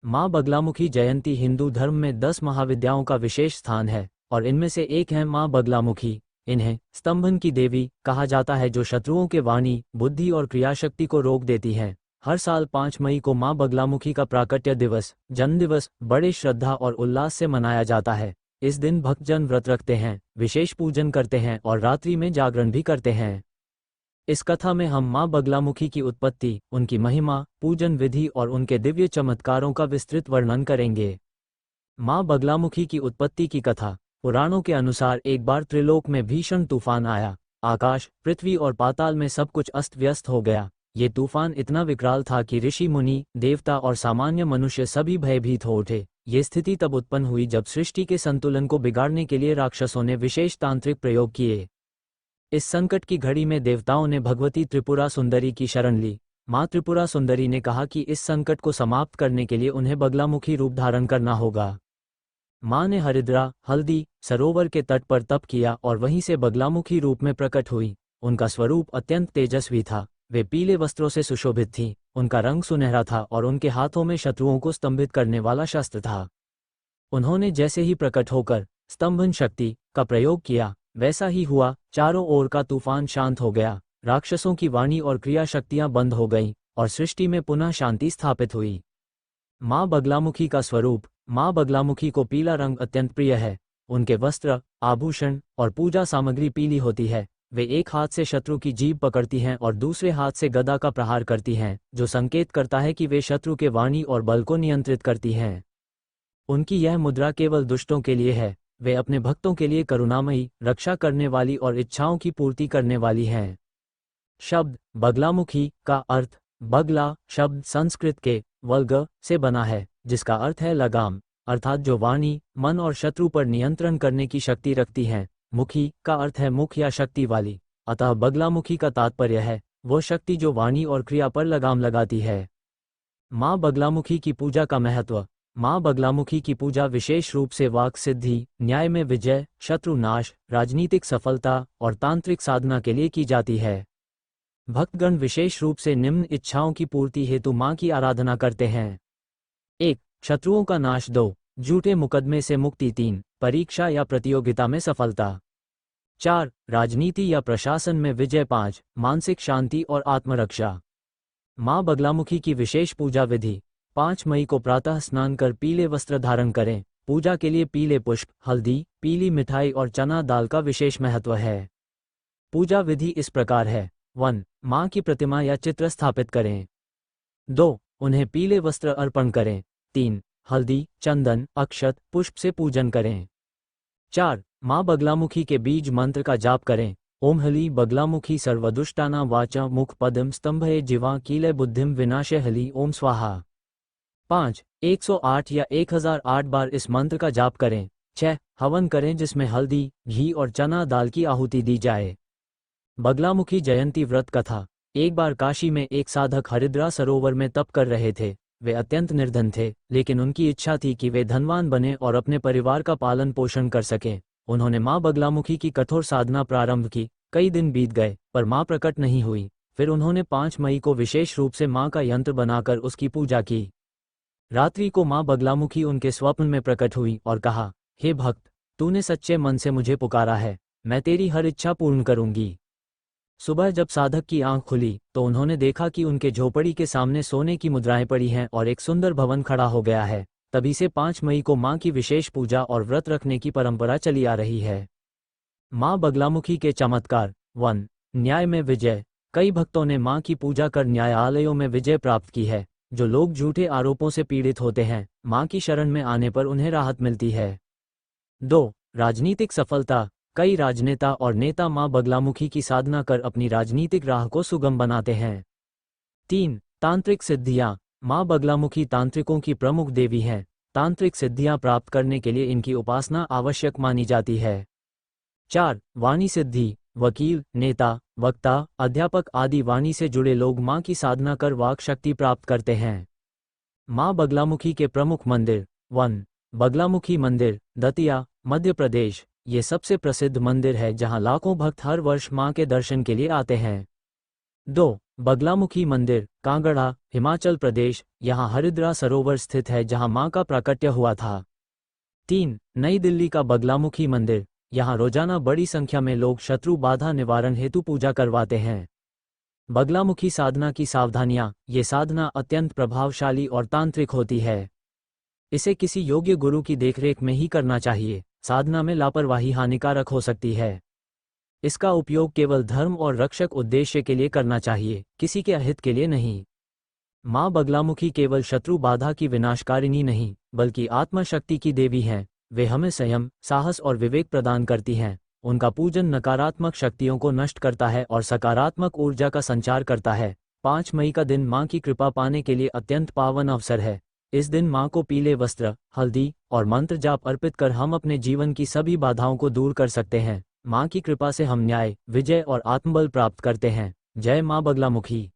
माँ बगलामुखी जयंती हिंदू धर्म में 10 महाविद्याओं का विशेष स्थान है और इनमें से एक है माँ बगलामुखी। इन्हें स्तंभन की देवी कहा जाता है, जो शत्रुओं के वाणी, बुद्धि और क्रियाशक्ति को रोक देती हैं। हर साल 5 मई को माँ बगलामुखी का प्राकट्य दिवस, जन्मदिवस, बड़े श्रद्धा और उल्लास से मनाया जाता है। इस दिन भक्तजन व्रत रखते हैं, विशेष पूजन करते हैं और रात्रि में जागरण भी करते हैं। इस कथा में हम माँ बगलामुखी की उत्पत्ति, उनकी महिमा, पूजन विधि और उनके दिव्य चमत्कारों का विस्तृत वर्णन करेंगे। माँ बगलामुखी की उत्पत्ति की कथा। पुराणों के अनुसार एक बार त्रिलोक में भीषण तूफान आया। आकाश, पृथ्वी और पाताल में सब कुछ अस्त व्यस्त हो गया। ये तूफान इतना विकराल था कि ऋषि मुनि, देवता और सामान्य मनुष्य सभी भयभीत हो उठे। ये स्थिति तब उत्पन्न हुई जब सृष्टि के संतुलन को बिगाड़ने के लिए राक्षसों ने विशेष तांत्रिक प्रयोग किए। इस संकट की घड़ी में देवताओं ने भगवती त्रिपुरा सुंदरी की शरण ली। माँ त्रिपुरा सुंदरी ने कहा कि इस संकट को समाप्त करने के लिए उन्हें बगलामुखी रूप धारण करना होगा। माँ ने हरिद्रा, हल्दी सरोवर के तट पर तप किया और वहीं से बगलामुखी रूप में प्रकट हुई। उनका स्वरूप अत्यंत तेजस्वी था। वे पीले वस्त्रों से सुशोभित थीं, उनका रंग सुनहरा था और उनके हाथों में शत्रुओं को स्तंभित करने वाला शस्त्र था। उन्होंने जैसे ही प्रकट होकर स्तंभन शक्ति का प्रयोग किया, वैसा ही हुआ। चारों ओर का तूफान शांत हो गया, राक्षसों की वाणी और क्रिया शक्तियां बंद हो गईं और सृष्टि में पुनः शांति स्थापित हुई। माँ बगलामुखी का स्वरूप। माँ बगलामुखी को पीला रंग अत्यंत प्रिय है। उनके वस्त्र, आभूषण और पूजा सामग्री पीली होती है। वे एक हाथ से शत्रु की जीभ पकड़ती हैं और दूसरे हाथ से गदा का प्रहार करती हैं, जो संकेत करता है कि वे शत्रु के वाणी और बल को नियंत्रित करती हैं। उनकी यह मुद्रा केवल दुष्टों के लिए है। वे अपने भक्तों के लिए करुणामयी, रक्षा करने वाली और इच्छाओं की पूर्ति करने वाली हैं। शब्द बगलामुखी का अर्थ। बगला शब्द संस्कृत के वल्ग से बना है, जिसका अर्थ है लगाम, अर्थात जो वाणी, मन और शत्रु पर नियंत्रण करने की शक्ति रखती हैं। मुखी का अर्थ है मुख या शक्ति वाली, अतः बगलामुखी का तात्पर्य है वो शक्ति जो वाणी और क्रिया पर लगाम लगाती है। माँ बगलामुखी की पूजा का महत्व। माँ बगलामुखी की पूजा विशेष रूप से वाक सिद्धि, न्याय में विजय, शत्रु नाश, राजनीतिक सफलता और तांत्रिक साधना के लिए की जाती है। भक्तगण विशेष रूप से निम्न इच्छाओं की पूर्ति हेतु माँ की आराधना करते हैं। 1. शत्रुओं का नाश। 2. झूठे मुकदमे से मुक्ति। 3. परीक्षा या प्रतियोगिता में सफलता। 4. राजनीति या प्रशासन में विजय। 5. मानसिक शांति और आत्मरक्षा। माँ बगलामुखी की विशेष पूजा विधि। 5 मई को प्रातः स्नान कर पीले वस्त्र धारण करें। पूजा के लिए पीले पुष्प, हल्दी, पीली मिठाई और चना दाल का विशेष महत्व है। पूजा विधि इस प्रकार है। 1. माँ की प्रतिमा या चित्र स्थापित करें। 2. उन्हें पीले वस्त्र अर्पण करें। 3. हल्दी, चंदन, अक्षत, पुष्प से पूजन करें। 4. माँ बगलामुखी के बीज मंत्र का जाप करें। ओम हली बगलामुखी सर्वदुष्टाना वाचा मुख पदम स्तंभये जीवा कीलय बुद्धिम विनाशय हली ओम स्वाहा। 5. 108 या 1008 बार इस मंत्र का जाप करें। 6. हवन करें जिसमें हल्दी, घी और चना दाल की आहुति दी जाए। बगलामुखी जयंती व्रत कथा। एक बार काशी में एक साधक हरिद्रा सरोवर में तप कर रहे थे। वे अत्यंत निर्धन थे, लेकिन उनकी इच्छा थी कि वे धनवान बने और अपने परिवार का पालन पोषण कर सकें। उन्होंने माँ बगलामुखी की कठोर साधना प्रारंभ की। कई दिन बीत गए, पर माँ प्रकट नहीं हुई। फिर उन्होंने 5 मई को विशेष रूप से माँ का यंत्र बनाकर उसकी पूजा की। रात्रि को माँ बगलामुखी उनके स्वप्न में प्रकट हुई और कहा, हे भक्त, तूने सच्चे मन से मुझे पुकारा है, मैं तेरी हर इच्छा पूर्ण करूंगी। सुबह जब साधक की आंख खुली तो उन्होंने देखा कि उनके झोपड़ी के सामने सोने की मुद्राएं पड़ी हैं और एक सुंदर भवन खड़ा हो गया है। तभी से 5 मई को माँ की विशेष पूजा और व्रत रखने की परंपरा चली आ रही है। माँ बगलामुखी के चमत्कार। 1. न्याय में विजय। कई भक्तों ने माँ की पूजा कर न्यायालयों में विजय प्राप्त की है। जो लोग झूठे आरोपों से पीड़ित होते हैं, माँ की शरण में आने पर उन्हें राहत मिलती है। 2. राजनीतिक सफलता। कई राजनेता और नेता माँ बगलामुखी की साधना कर अपनी राजनीतिक राह को सुगम बनाते हैं। 3. तांत्रिक सिद्धियाँ। माँ बगलामुखी तांत्रिकों की प्रमुख देवी हैं। तांत्रिक सिद्धियाँ प्राप्त करने के लिए इनकी उपासना आवश्यक मानी जाती है। 4. वाणी सिद्धि। वकील, नेता, वक्ता, अध्यापक आदि वाणी से जुड़े लोग माँ की साधना कर वाक शक्ति प्राप्त करते हैं। माँ बगलामुखी के प्रमुख मंदिर। 1. बगलामुखी मंदिर, दतिया, मध्य प्रदेश। ये सबसे प्रसिद्ध मंदिर है जहाँ लाखों भक्त हर वर्ष माँ के दर्शन के लिए आते हैं। 2. बगलामुखी मंदिर, कांगड़ा, हिमाचल प्रदेश। यहाँ हरिद्रा सरोवर स्थित है जहाँ माँ का प्राकट्य हुआ था। 3. नई दिल्ली का बगलामुखी मंदिर, यहाँ रोजाना बड़ी संख्या में लोग शत्रु बाधा निवारण हेतु पूजा करवाते हैं। बगलामुखी साधना की सावधानियाँ, ये साधना अत्यंत प्रभावशाली और तांत्रिक होती है। इसे किसी योग्य गुरु की देखरेख में ही करना चाहिए। साधना में लापरवाही हानिकारक हो सकती है। इसका उपयोग केवल धर्म और रक्षक उद्देश्य के लिए करना चाहिए, किसी के अहित के लिए नहीं। माँ बगलामुखी केवल शत्रु बाधा की विनाशकारिणी नहीं, बल्कि आत्मशक्ति की देवी हैं। वे हमें संयम, साहस और विवेक प्रदान करती हैं। उनका पूजन नकारात्मक शक्तियों को नष्ट करता है और सकारात्मक ऊर्जा का संचार करता है। 5 मई का दिन माँ की कृपा पाने के लिए अत्यंत पावन अवसर है। इस दिन माँ को पीले वस्त्र, हल्दी और मंत्र जाप अर्पित कर हम अपने जीवन की सभी बाधाओं को दूर कर सकते हैं। माँ की कृपा से हम न्याय, विजय और आत्मबल प्राप्त करते हैं। जय माँ बगलामुखी।